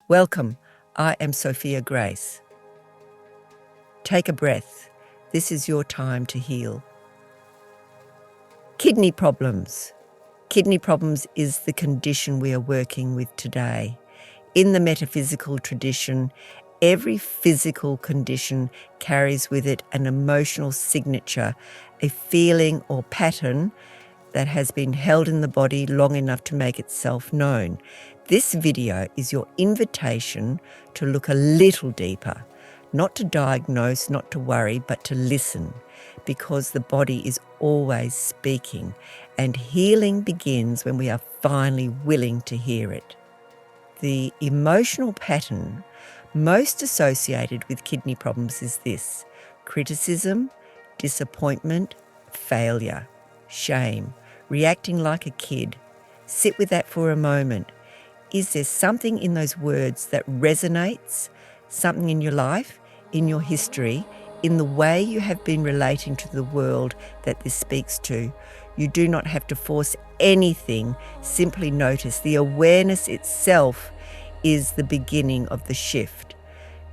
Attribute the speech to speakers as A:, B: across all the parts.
A: Welcome, I am Sophia Grace. Take a breath. This is your time to heal. Kidney problems. Kidney problems is the condition we are working with today. In the metaphysical tradition, every physical condition carries with it an emotional signature, a feeling or pattern that has been held in the body long enough to make itself known. This video is your invitation to look a little deeper, not to diagnose, not to worry, but to listen, because the body is always speaking, and healing begins when we are finally willing to hear it. The emotional pattern most associated with kidney problems is this: criticism, disappointment, failure, shame, reacting like a kid. Sit with that for a moment. Is there something in those words that resonates? Something in your life, in your history, in the way you have been relating to the world that this speaks to? You do not have to force anything. Simply notice. The awareness itself is the beginning of the shift.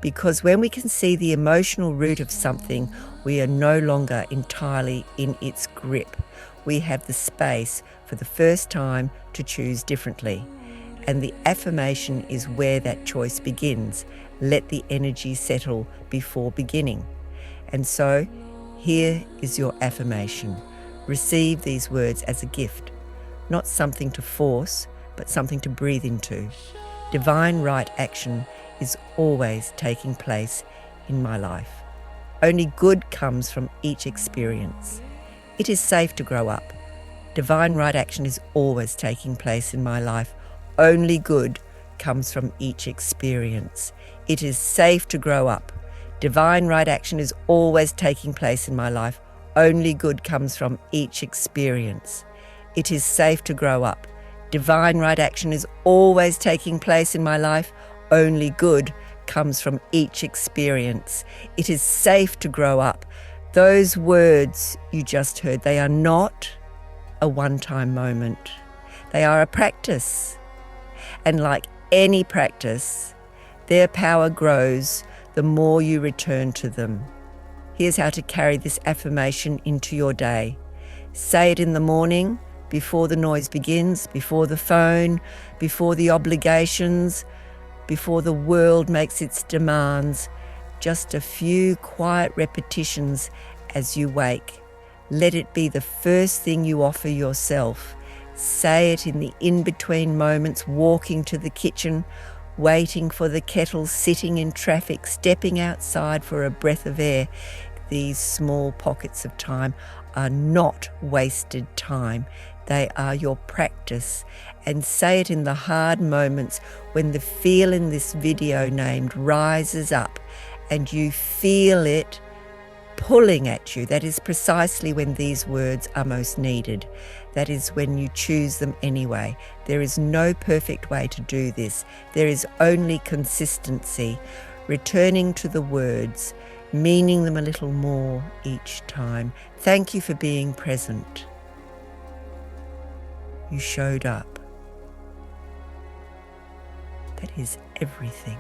A: Because when we can see the emotional root of something, we are no longer entirely in its grip. We have the space for the first time to choose differently. And the affirmation is where that choice begins. Let the energy settle before beginning. And so, here is your affirmation. Receive these words as a gift, not something to force, but something to breathe into. Divine right action is always taking place in my life. Only good comes from each experience. It is safe to grow up. Divine right action is always taking place in my life. Only good comes from each experience. It is safe to grow up. Divine right action is always taking place in my life. Only good comes from each experience. It is safe to grow up. Divine right action is always taking place in my life. Only good comes from each experience. It is safe to grow up. Those words you just heard, they are not a one-time moment. They are a practice. And like any practice, their power grows the more you return to them. Here's how to carry this affirmation into your day. Say it in the morning, before the noise begins, before the phone, before the obligations, before the world makes its demands. Just a few quiet repetitions as you wake. Let it be the first thing you offer yourself. Say it in the in-between moments, walking to the kitchen, waiting for the kettle, sitting in traffic, stepping outside for a breath of air. These small pockets of time are not wasted time. They are your practice. And say it in the hard moments when the feel in this video named rises up and you feel it pulling at you. That is precisely when these words are most needed. That is when you choose them anyway. There is no perfect way to do this. There is only consistency, returning to the words, meaning them a little more each time. Thank you for being present. You showed up. That is everything.